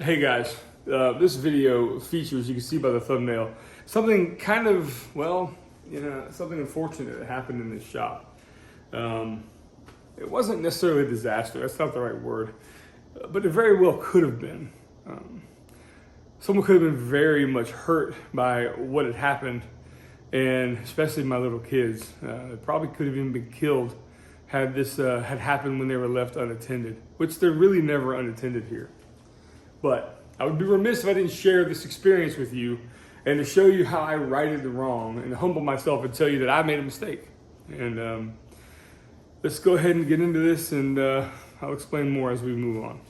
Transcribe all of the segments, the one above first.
Hey guys, this video features, you can see by the thumbnail, something kind of, well, something unfortunate that happened in this shop. It wasn't necessarily a disaster, that's not the right word, but it very well could have been. Someone could have been very much hurt by what had happened, and especially my little kids. They probably could have even been killed had this had happened when they were left unattended, which they're really never unattended here. But I would be remiss if I didn't share this experience with you and to show you how I righted the wrong and humble myself and tell you that I made a mistake. And let's go ahead and get into this, and I'll explain more as we move on.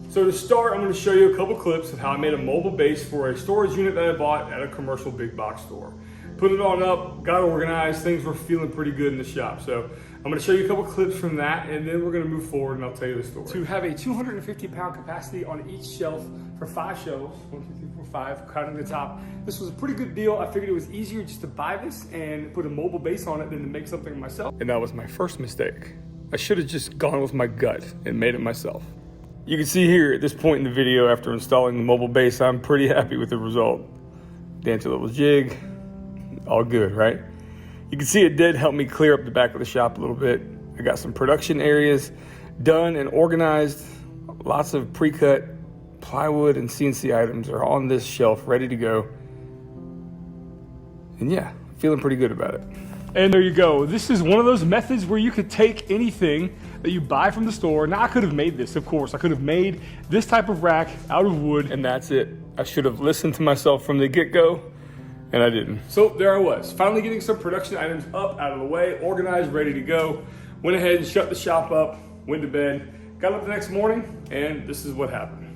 So to start, I'm going to show you a couple clips of how I made a mobile base for a storage unit that I bought at a commercial big box store. Put it on up, got organized, things were feeling pretty good in the shop. So I'm going to show you a couple clips from that, and then we're going to move forward and I'll tell you the story. To have a 250-pound capacity on each shelf for 5 shelves, 1, 2, 3, 4, 5, counting the top, this was a pretty good deal. I figured it was easier just to buy this and put a mobile base on it than to make something myself. And that was my first mistake. I should have just gone with my gut and made it myself. You can see here at this point in the video, after installing the mobile base, I'm pretty happy with the result. Dance a little jig, all good, right? You can see it did help me clear up the back of the shop a little bit. I got some production areas done and organized. Lots of pre-cut plywood and CNC items are on this shelf, ready to go. And yeah, feeling pretty good about it. And there you go. This is one of those methods where you could take anything that you buy from the store. Now I could have made this, of course. I could have made this type of rack out of wood, and that's it. I should have listened to myself from the get-go, and I didn't. So there I was, finally getting some production items up, out of the way, organized, ready to go. Went ahead and shut the shop up, went to bed, got up the next morning, and this is what happened.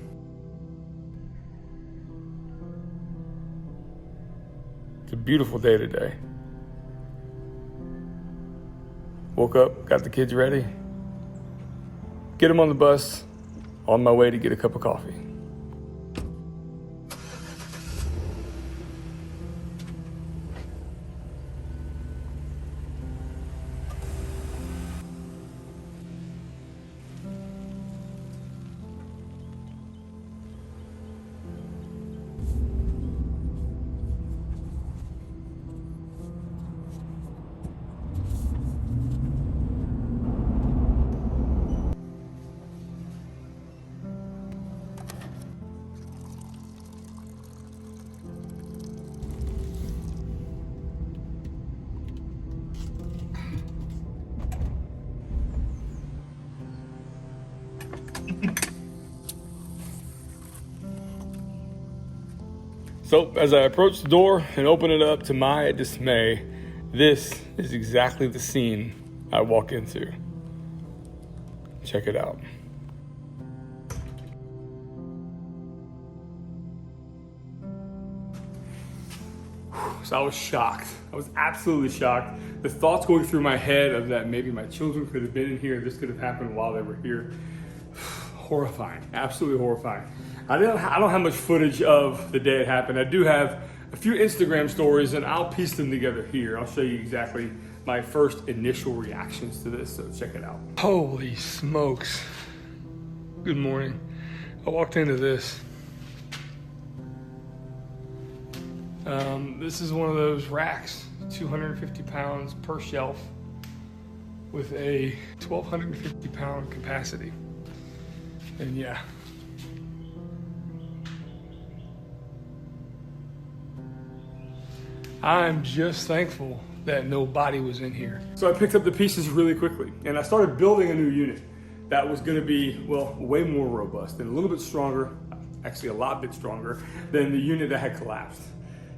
It's a beautiful day today. Woke up, got the kids ready, get them on the bus, on my way to get a cup of coffee. So as I approach the door and open it up, to my dismay, this is exactly the scene I walk into. Check it out. So I was shocked. I was absolutely shocked. The thoughts going through my head of that maybe my children could have been in here, this could have happened while they were here. Horrifying, absolutely horrifying. I don't have much footage of the day it happened. I do have a few Instagram stories, and I'll piece them together here. I'll show you exactly my first initial reactions to this, so check it out. Holy smokes. Good morning. I walked into this. This is one of those racks, 250 pounds per shelf with a 1,250 pound capacity. And yeah. I'm just thankful that nobody was in here. So I picked up the pieces really quickly, and I started building a new unit that was gonna be, well, way more robust and a little bit stronger, actually a lot bit stronger than the unit that had collapsed.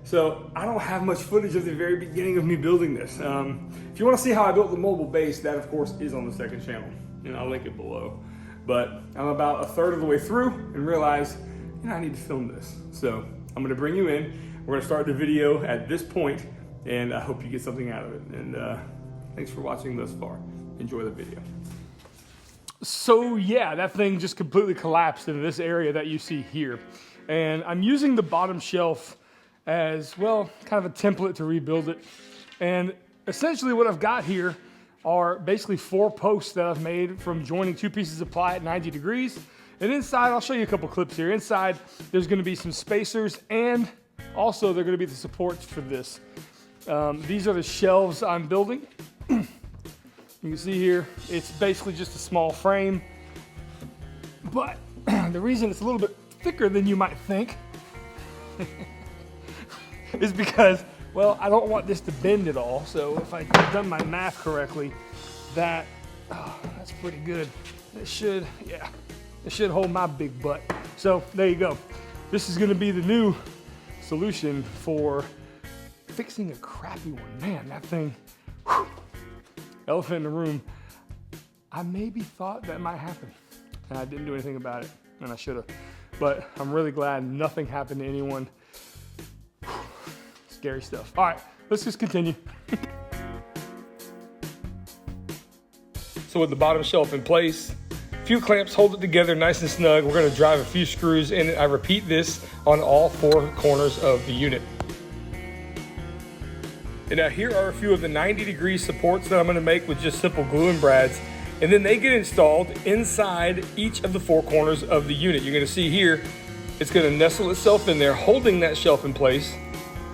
So I don't have much footage of the very beginning of me building this. If you wanna see how I built the mobile base, that of course is on the second channel, and I'll link it below. But I'm about a third of the way through and realized, I need to film this. So I'm gonna bring you in. We're gonna start the video at this point, and I hope you get something out of it. And thanks for watching thus far. Enjoy the video. So yeah, that thing just completely collapsed into this area that you see here. And I'm using the bottom shelf as, well, kind of a template to rebuild it. And essentially what I've got here are basically 4 posts that I've made from joining 2 pieces of ply at 90 degrees. And inside, I'll show you a couple clips here. Inside, there's gonna be some spacers, and also they're gonna be the supports for this. These are the shelves I'm building. You can see here, it's basically just a small frame, but the reason it's a little bit thicker than you might think is because, well, I don't want this to bend at all. So if I've done my math correctly, that's pretty good. It should hold my big butt. So there you go. This is gonna be the new solution for fixing a crappy one. Man, that thing, whew, elephant in the room. I maybe thought that might happen, and I didn't do anything about it, and I should have. But I'm really glad nothing happened to anyone. Whew, scary stuff. All right, let's just continue. So with the bottom shelf in place, a few clamps hold it together nice and snug. We're gonna drive a few screws in it. I repeat this on all 4 corners of the unit. And now here are a few of the 90-degree supports that I'm gonna make with just simple glue and brads. And then they get installed inside each of the 4 corners of the unit. You're gonna see here, it's gonna nestle itself in there, holding that shelf in place,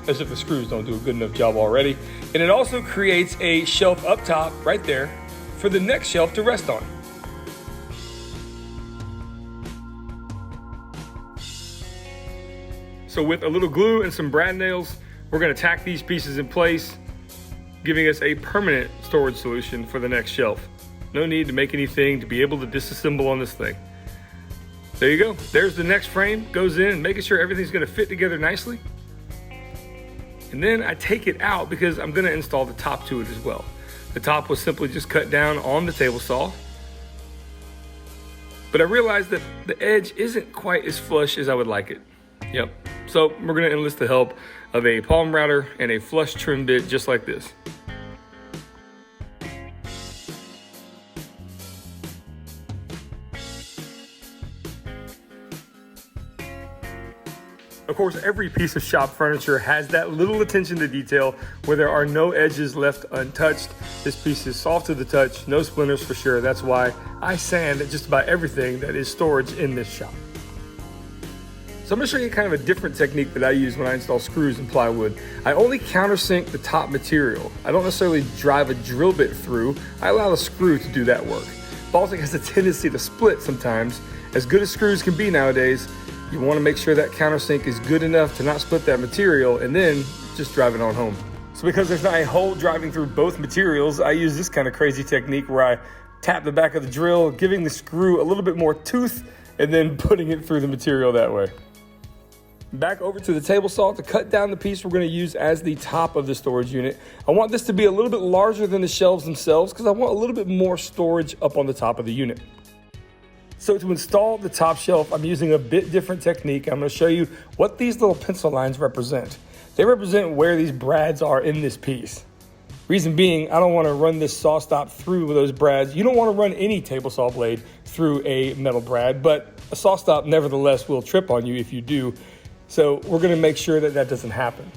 as if the screws don't do a good enough job already. And it also creates a shelf up top right there for the next shelf to rest on. So with a little glue and some brad nails, we're gonna tack these pieces in place, giving us a permanent storage solution for the next shelf. No need to make anything to be able to disassemble on this thing. There you go. There's the next frame, goes in, making sure everything's gonna fit together nicely. And then I take it out because I'm gonna install the top to it as well. The top was simply just cut down on the table saw. But I realized that the edge isn't quite as flush as I would like it. Yep. So we're gonna enlist the help of a palm router and a flush trim bit just like this. Of course, every piece of shop furniture has that little attention to detail where there are no edges left untouched. This piece is soft to the touch, no splinters for sure. That's why I sand just about everything that is storage in this shop. So I'm gonna show you kind of a different technique that I use when I install screws and plywood. I only countersink the top material. I don't necessarily drive a drill bit through. I allow the screw to do that work. Baltic has a tendency to split sometimes. As good as screws can be nowadays, you wanna make sure that countersink is good enough to not split that material and then just drive it on home. So because there's not a hole driving through both materials, I use this kind of crazy technique where I tap the back of the drill, giving the screw a little bit more tooth and then putting it through the material that way. Back over to the table saw to cut down the piece we're going to use as the top of the storage unit. I want this to be a little bit larger than the shelves themselves because I want a little bit more storage up on the top of the unit. So to install the top shelf, I'm using a bit different technique. I'm going to show you what these little pencil lines represent. They represent where these brads are in this piece. Reason being, I don't want to run this saw stop through those brads. You don't want to run any table saw blade through a metal brad, but a saw stop nevertheless will trip on you if you do. So we're gonna make sure that that doesn't happen.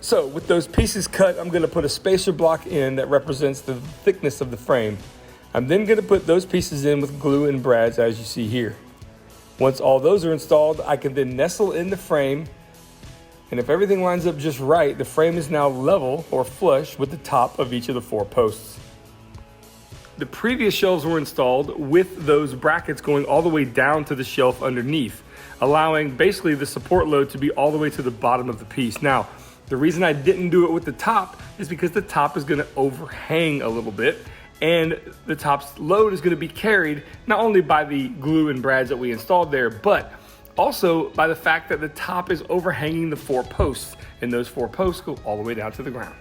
So with those pieces cut, I'm gonna put a spacer block in that represents the thickness of the frame. I'm then gonna put those pieces in with glue and brads as you see here. Once all those are installed, I can then nestle in the frame, and if everything lines up just right, the frame is now level or flush with the top of each of the 4 posts. The previous shelves were installed with those brackets going all the way down to the shelf underneath, allowing basically the support load to be all the way to the bottom of the piece. Now, the reason I didn't do it with the top is because the top is gonna overhang a little bit, and the top's load is gonna be carried not only by the glue and brads that we installed there, but also by the fact that the top is overhanging the 4 posts, and those 4 posts go all the way down to the ground.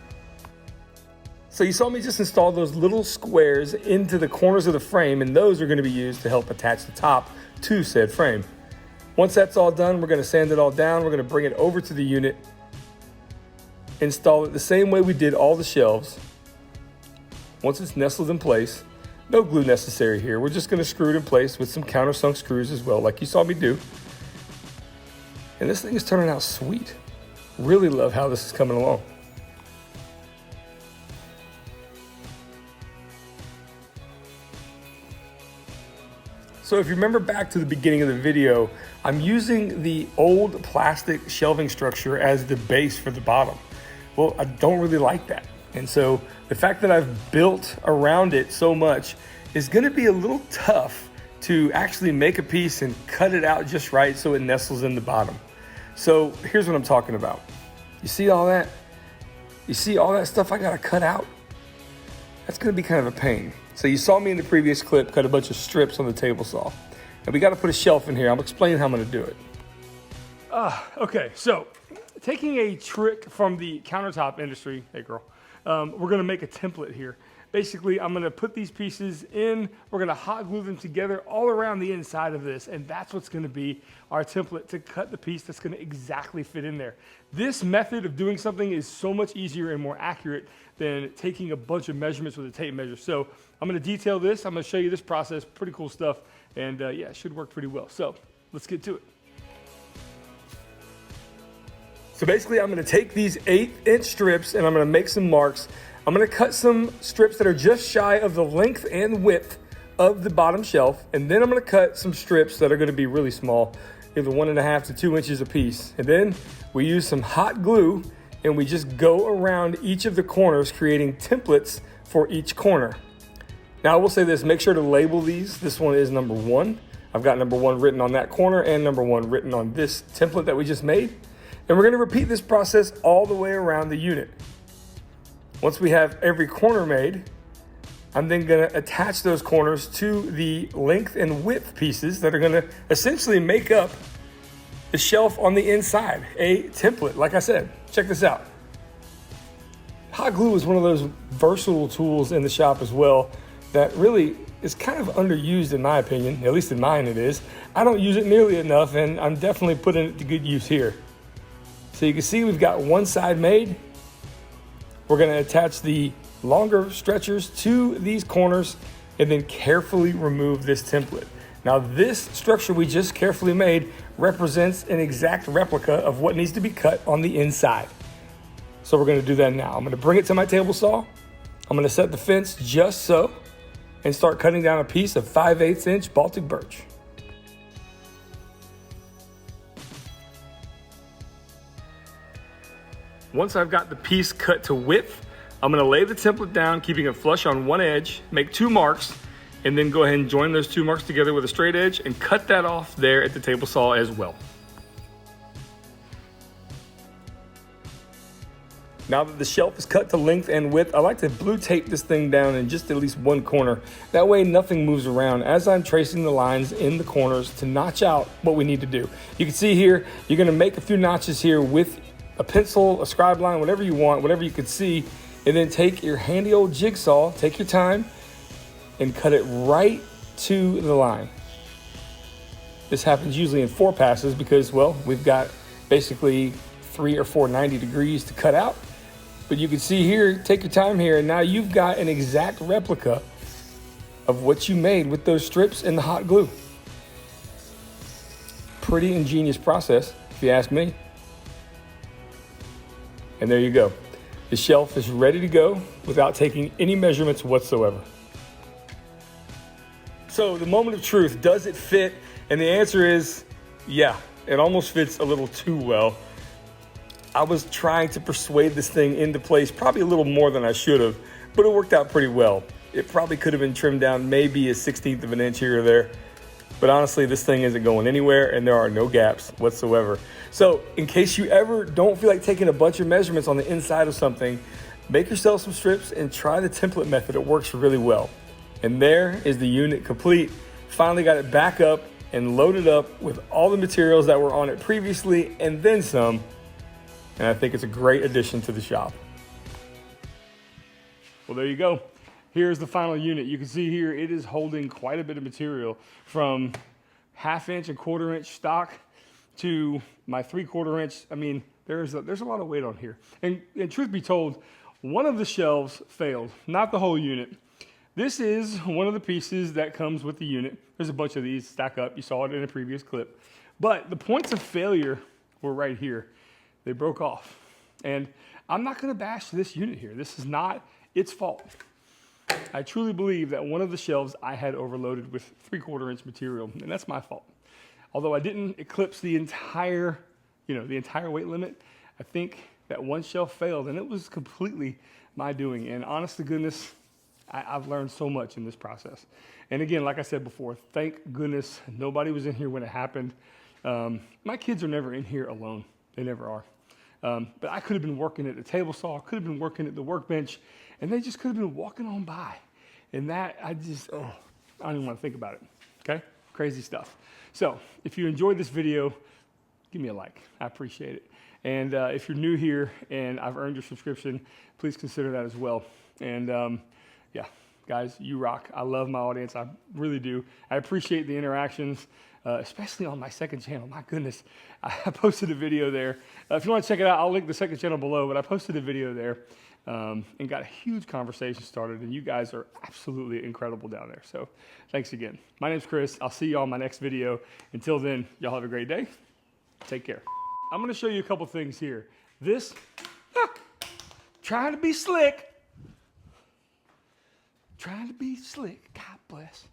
So you saw me just install those little squares into the corners of the frame, and those are gonna be used to help attach the top to said frame. Once that's all done, we're gonna sand it all down. We're gonna bring it over to the unit, install it the same way we did all the shelves. Once it's nestled in place, no glue necessary here. We're just gonna screw it in place with some countersunk screws as well, like you saw me do. And this thing is turning out sweet. Really love how this is coming along. So if you remember back to the beginning of the video, I'm using the old plastic shelving structure as the base for the bottom. Well, I don't really like that. And so the fact that I've built around it so much is gonna be a little tough to actually make a piece and cut it out just right so it nestles in the bottom. So here's what I'm talking about. You see all that? You see all that stuff I gotta cut out? That's gonna be kind of a pain. So you saw me in the previous clip cut a bunch of strips on the table saw. And we gotta put a shelf in here. I'm explaining how I'm gonna do it. Okay, so taking a trick from the countertop industry, hey girl, we're gonna make a template here. Basically, I'm gonna put these pieces in, we're gonna hot glue them together all around the inside of this, and that's what's gonna be our template to cut the piece that's gonna exactly fit in there. This method of doing something is so much easier and more accurate than taking a bunch of measurements with a tape measure. So I'm gonna detail this, I'm gonna show you this process, pretty cool stuff, and yeah, it should work pretty well. So let's get to it. So basically I'm gonna take these 1/8" strips and I'm gonna make some marks. I'm gonna cut some strips that are just shy of the length and width of the bottom shelf, and then I'm gonna cut some strips that are gonna be really small, either 1.5 to 2 inches a piece. And then we use some hot glue and we just go around each of the corners, creating templates for each corner. Now I will say this, make sure to label these. This one is number 1. I've got number 1 written on that corner and number 1 written on this template that we just made. And we're gonna repeat this process all the way around the unit. Once we have every corner made, I'm then gonna attach those corners to the length and width pieces that are gonna essentially make up the shelf on the inside, a template. Like I said, check this out. Hot glue is one of those versatile tools in the shop as well that really is kind of underused in my opinion, at least in mine it is. I don't use it nearly enough, and I'm definitely putting it to good use here. So you can see we've got one side made. We're gonna attach the longer stretchers to these corners and then carefully remove this template. Now this structure we just carefully made represents an exact replica of what needs to be cut on the inside. So we're gonna do that now. I'm gonna bring it to my table saw. I'm gonna set the fence just so and start cutting down a piece of 5/8 inch Baltic birch. Once I've got the piece cut to width, I'm gonna lay the template down, keeping it flush on one edge, make 2 marks, and then go ahead and join those 2 marks together with a straight edge and cut that off there at the table saw as well. Now that the shelf is cut to length and width, I like to blue tape this thing down in just at least one corner. That way nothing moves around as I'm tracing the lines in the corners to notch out what we need to do. You can see here, you're gonna make a few notches here with a pencil, a scribe line, whatever you want, whatever you could see, and then take your handy old jigsaw, take your time, and cut it right to the line. This happens usually in 4 passes because, well, we've got basically 3 or 4 90 degrees to cut out. But you can see here, take your time here, and now you've got an exact replica of what you made with those strips and the hot glue. Pretty ingenious process, if you ask me. And there you go. The shelf is ready to go without taking any measurements whatsoever. So the moment of truth, does it fit? And the answer is, yeah, it almost fits a little too well. I was trying to persuade this thing into place probably a little more than I should have, but it worked out pretty well. It probably could have been trimmed down maybe a 1/16 of an inch here or there. But honestly, this thing isn't going anywhere and there are no gaps whatsoever. So in case you ever don't feel like taking a bunch of measurements on the inside of something, make yourself some strips and try the template method. It works really well. And there is the unit complete. Finally got it back up and loaded up with all the materials that were on it previously and then some. And I think it's a great addition to the shop. Well, there you go. Here's the final unit. You can see here it is holding quite a bit of material, from 1/2 inch and 1/4 inch stock to my 3/4 inch. I mean, there's a lot of weight on here. And truth be told, one of the shelves failed, not the whole unit. This is one of the pieces that comes with the unit. There's a bunch of these stack up. You saw it in a previous clip. But the points of failure were right here. they broke off. And I'm not gonna bash this unit here. This is not its fault. I truly believe that one of the shelves I had overloaded with 3/4 inch material, and that's my fault. Although I didn't eclipse the entire, the entire weight limit, I think that one shelf failed, and it was completely my doing. And honest to goodness, I've learned so much in this process. And again, like I said before, thank goodness nobody was in here when it happened. My kids are never in here alone. They never are. But I could have been working at the table saw, could have been working at the workbench, and they just could have been walking on by. And that, I don't even want to think about it, okay? Crazy stuff. So if you enjoyed this video, give me a like. I appreciate it. And if you're new here and I've earned your subscription, please consider that as well. And yeah, guys, you rock. I love my audience. I really do. I appreciate the interactions, especially on my second channel. My goodness, I posted a video there. If you want to check it out, I'll link the second channel below, but I posted a video there and got a huge conversation started, and you guys are absolutely incredible down there. So thanks again. My name's Chris. I'll see you all in my next video. Until then, y'all have a great day. Take care. I'm going to show you a couple things here. This, trying to be slick. Trying to be slick. God bless.